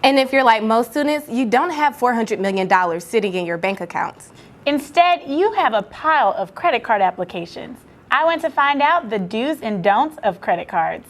And if you're like most students, you don't have $400 million sitting in your bank accounts. Instead, you have a pile of credit card applications. I went to find out the do's and don'ts of credit cards.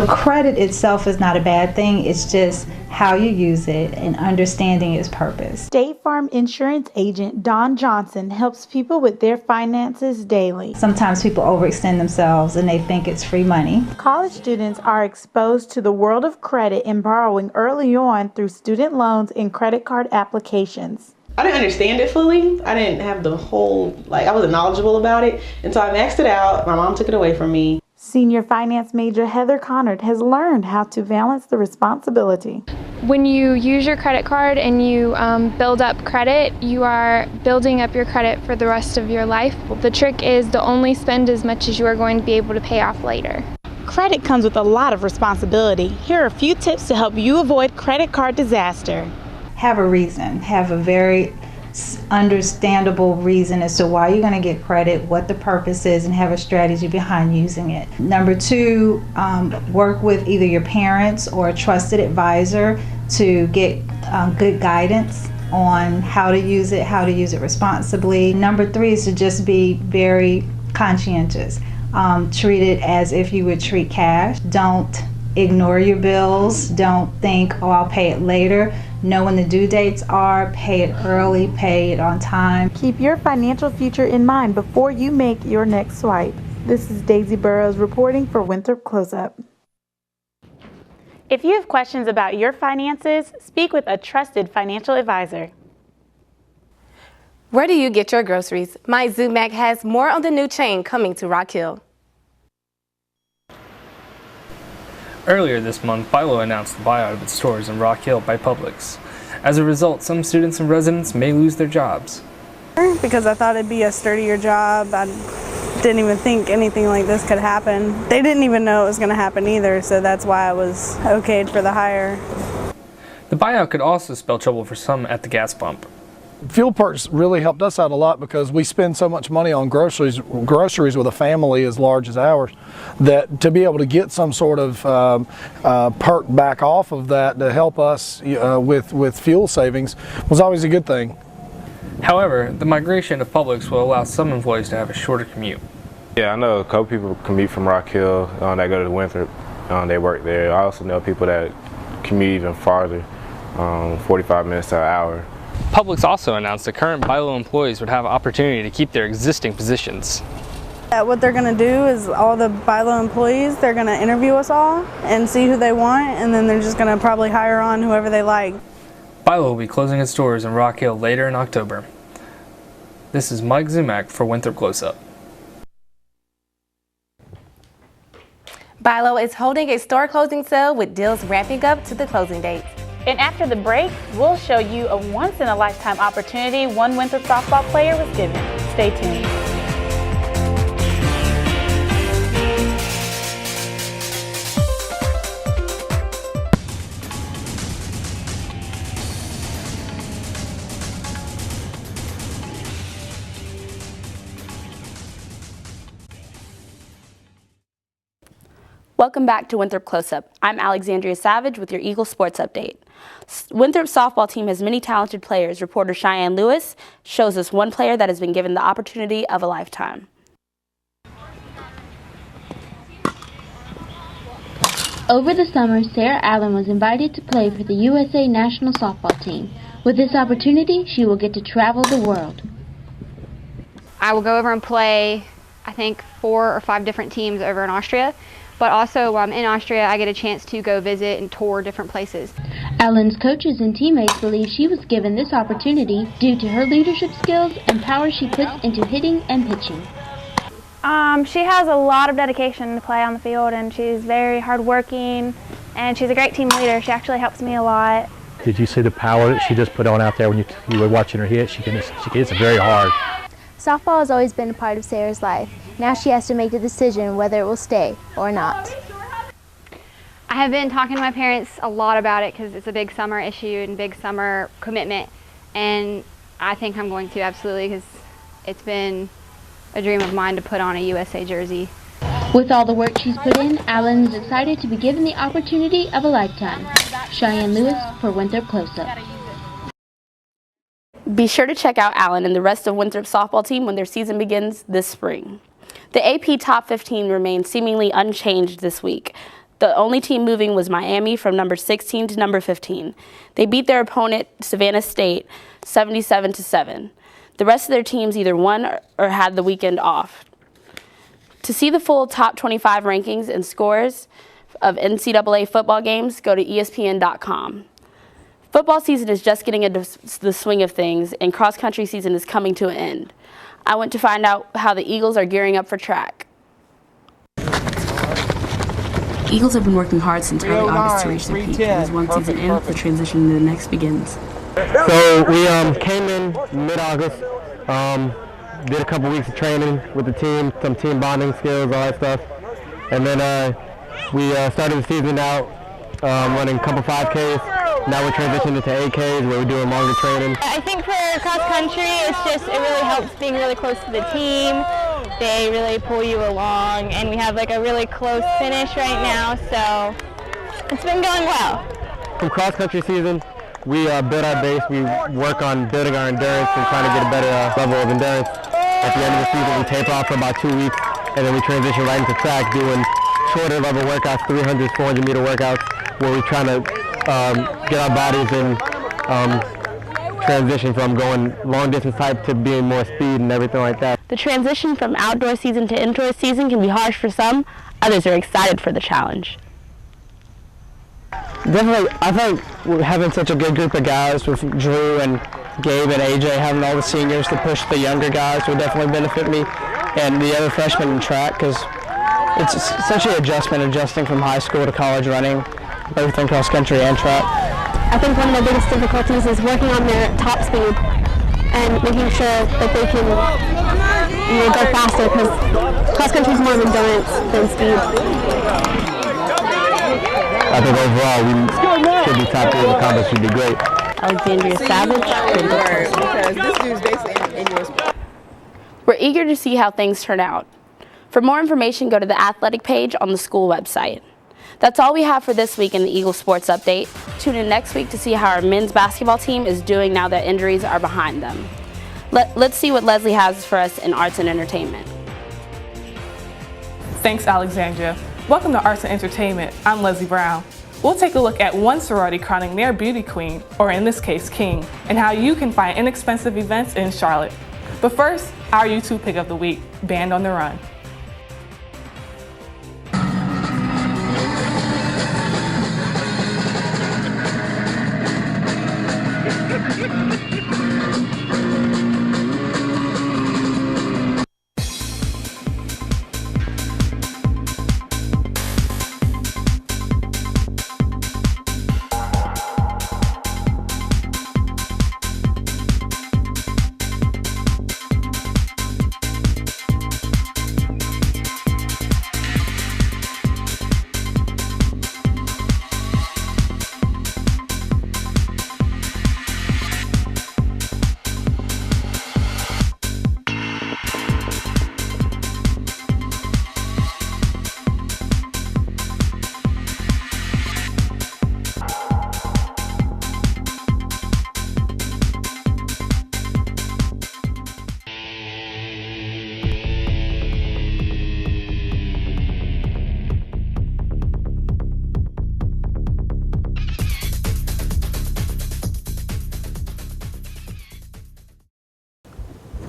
Credit itself is not a bad thing, it's just how you use it and understanding its purpose. State Farm insurance agent Don Johnson helps people with their finances daily. Sometimes people overextend themselves and they think it's free money. College students are exposed to the world of credit and borrowing early on through student loans and credit card applications. I didn't understand it fully. I didn't have the whole, I wasn't knowledgeable about it. And so I maxed it out. My mom took it away from me. Senior finance major Heather Connard has learned how to balance the responsibility. When you use your credit card and you build up credit, you are building up your credit for the rest of your life. The trick is to only spend as much as you are going to be able to pay off later. Credit comes with a lot of responsibility. Here are a few tips to help you avoid credit card disaster. Have a reason, have a very understandable reason as to why you're going to get credit, what the purpose is, and have a strategy behind using it. Number two, work with either your parents or a trusted advisor to get good guidance on how to use it responsibly. Number three is to just be very conscientious. Treat it as if you would treat cash. Don't ignore your bills. Don't think, oh, I'll pay it later. Know when the due dates are, pay it early, pay it on time. Keep your financial future in mind before you make your next swipe. This is Daisy Burrows reporting for Winthrop Close Up. If you have questions about your finances, speak with a trusted financial advisor. Where do you get your groceries? My Zumac has more on the new chain coming to Rock Hill. Earlier this month, Bilo announced the buyout of its stores in Rock Hill by Publix. As a result, some students and residents may lose their jobs. Because I thought it'd be a sturdier job. I didn't even think anything like this could happen. They didn't even know it was going to happen either, so that's why I was okayed for the hire. The buyout could also spell trouble for some at the gas pump. Fuel perks really helped us out a lot because we spend so much money on groceries with a family as large as ours, that to be able to get some sort of perk back off of that to help us with fuel savings was always a good thing. However, the migration of Publix will allow some employees to have a shorter commute. Yeah, I know a couple people commute from Rock Hill that go to Winthrop. They work there. I also know people that commute even farther, 45 minutes to an hour. Publix also announced that current Bilo employees would have opportunity to keep their existing positions. What they're going to do is all the Bilo employees, they're going to interview us all and see who they want, and then they're just going to probably hire on whoever they like. Bilo will be closing its stores in Rock Hill later in October. This is Mike Zumac for Winthrop Close Up. Bilo is holding a store closing sale with deals ramping up to the closing dates. And after the break, we'll show you a once-in-a-lifetime opportunity one Winthrop softball player was given. Stay tuned. Welcome back to Winthrop Close Up. I'm Alexandria Savage with your Eagle Sports Update. Winthrop's softball team has many talented players. Reporter Cheyenne Lewis shows us one player that has been given the opportunity of a lifetime. Over the summer, Sarah Allen was invited to play for the USA national softball team. With this opportunity, she will get to travel the world. I will go over and play, I think, 4 or 5 different teams over in Austria. But also, while I'm in Austria, I get a chance to go visit and tour different places. Allen's coaches and teammates believe she was given this opportunity due to her leadership skills and power she puts into hitting and pitching. She has a lot of dedication to play on the field, and she's very hardworking, and she's a great team leader. She actually helps me a lot. Did you see the power that she just put on out there when you were watching her hit? She hits it very hard. Softball has always been a part of Sarah's life. Now she has to make the decision whether it will stay or not. I have been talking to my parents a lot about it because it's a big summer issue and big summer commitment, and I think I'm going to, absolutely, because it's been a dream of mine to put on a USA jersey. With all the work she's put in, Allen is excited to be given the opportunity of a lifetime. Cheyenne Lewis for Winthrop Close Up. Be sure to check out Allen and the rest of Winthrop's softball team when their season begins this spring. The AP Top 15 remained seemingly unchanged this week. The only team moving was Miami from number 16 to number 15. They beat their opponent, Savannah State, 77-7. The rest of their teams either won or had the weekend off. To see the full top 25 rankings and scores of NCAA football games, go to ESPN.com. Football season is just getting into the swing of things, and cross-country season is coming to an end. I went to find out how the Eagles are gearing up for track. Eagles have been working hard since early August to reach their peak. As one season in, the transition to the next begins. So we came in mid-August, did a couple weeks of training with the team, some team bonding skills, all that stuff. And then we started the season out running a couple 5Ks. Now we're transitioning to 8Ks where we're doing longer training. I think for cross country, it really helps being really close to the team. They really pull you along, and we have like a really close finish right now, so it's been going well. From cross country season, we build our base, we work on building our endurance and trying to get a better level of endurance. At the end of the season, we taper off for about 2 weeks, and then we transition right into track, doing shorter level workouts, 300, 400 meter workouts, where we're trying to get our bodies in transition from going long distance type to being more speed and everything like that. The transition from outdoor season to indoor season can be harsh for some. Others are excited for the challenge. Definitely, I think having such a good group of guys with Drew and Gabe and AJ, having all the seniors to push the younger guys will definitely benefit me and the other freshmen in track, because it's such an adjusting from high school to college running, everything cross country and track. I think one of the biggest difficulties is working on their top speed and making sure that they can go faster, because cross country is more of endurance than speed. I think overall we should be top 3 in the conference, should be great. Alexandria Savage. We're eager to see how things turn out. For more information, go to the athletic page on the school website. That's all we have for this week in the Eagle Sports Update. Tune in next week to see how our men's basketball team is doing now that injuries are behind them. Let's see what Leslie has for us in arts and entertainment. Thanks, Alexandria. Welcome to Arts and Entertainment. I'm Leslie Brown. We'll take a look at one sorority crowning their beauty queen, or in this case, king, and how you can find inexpensive events in Charlotte. But first, our YouTube pick of the week, Band on the Run.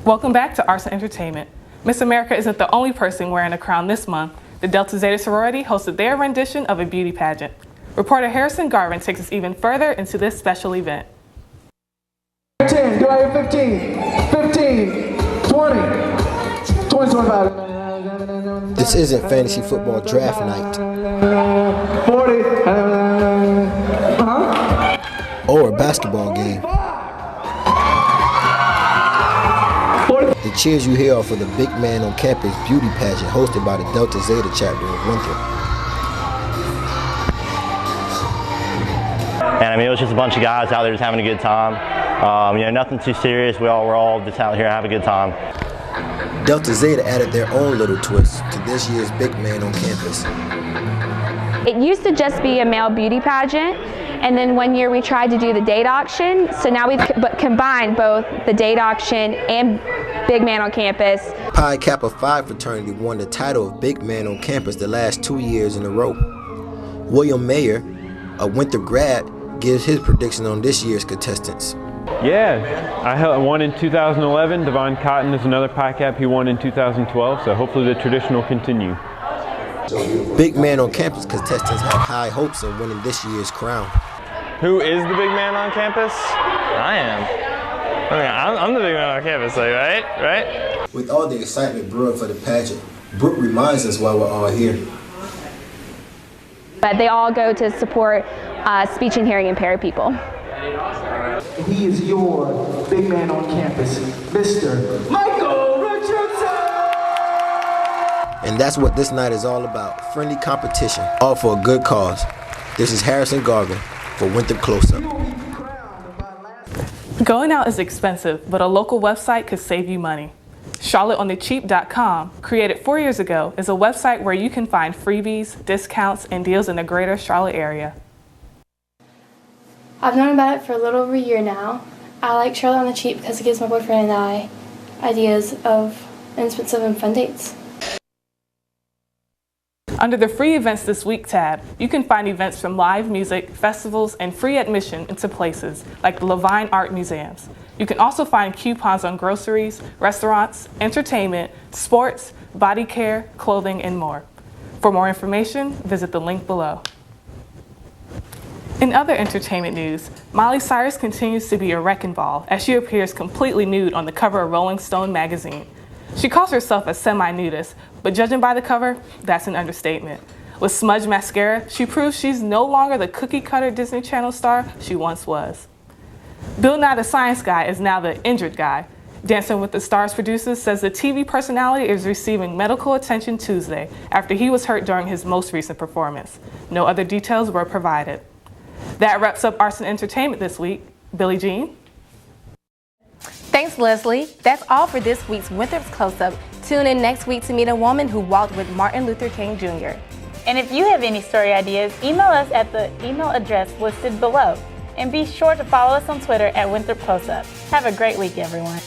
Welcome back to Arts and Entertainment. Miss America isn't the only person wearing a crown this month. The Delta Zeta sorority hosted their rendition of a beauty pageant. Reporter Harrison Garvin takes us even further into this special event. 10, do I hear 15? 15, 20, 25. This isn't fantasy football draft night. 40. Or a basketball game. The cheers you hear are for the Big Man on Campus beauty pageant hosted by the Delta Zeta chapter of Winthrop. And I mean, it was just a bunch of guys out there just having a good time. Nothing too serious. We're all just out here having a good time. Delta Zeta added their own little twist to this year's big man on campus. It used to just be a male beauty pageant, and then one year we tried to do the date auction, so now we've combined both the date auction and big man on campus. Pi Kappa Phi fraternity won the title of big man on campus the last 2 years in a row. William Mayer, a Winthrop grad, gives his prediction on this year's contestants. Yeah, I won in 2011. Devon Cotton is another Pi Cap. He won in 2012, so hopefully the tradition will continue. Big man on campus contestants have high hopes of winning this year's crown. Who is the big man on campus? I am. I'm the big man on campus, like, right? With all the excitement brewing for the pageant, Brooke reminds us why we're all here. But they all go to support speech and hearing impaired people. He is your big man on campus, Mr. Michael Richardson! And that's what this night is all about, friendly competition, all for a good cause. This is Harrison Garvin for Winthrop Close Up. Going out is expensive, but a local website could save you money. CharlotteOnTheCheap.com, created 4 years ago, is a website where you can find freebies, discounts, and deals in the greater Charlotte area. I've known about it for a little over a year now. I like Charlotte on the Cheap because it gives my boyfriend and I ideas of inexpensive and fun dates. Under the Free Events This Week tab, you can find events from live music, festivals, and free admission into places like the Levine Art Museums. You can also find coupons on groceries, restaurants, entertainment, sports, body care, clothing, and more. For more information, visit the link below. In other entertainment news, Miley Cyrus continues to be a wrecking ball as she appears completely nude on the cover of Rolling Stone magazine. She calls herself a semi-nudist, but judging by the cover, that's an understatement. With smudge mascara, she proves she's no longer the cookie-cutter Disney Channel star she once was. Bill Nye the Science Guy is now the injured guy. Dancing with the Stars producer says the TV personality is receiving medical attention Tuesday after he was hurt during his most recent performance. No other details were provided. That wraps up Arts and Entertainment this week. Billie Jean? Thanks, Leslie. That's all for this week's Winthrop's Close-Up. Tune in next week to meet a woman who walked with Martin Luther King Jr. And if you have any story ideas, email us at the email address listed below. And be sure to follow us on Twitter at Winthrop Close-Up. Have a great week, everyone.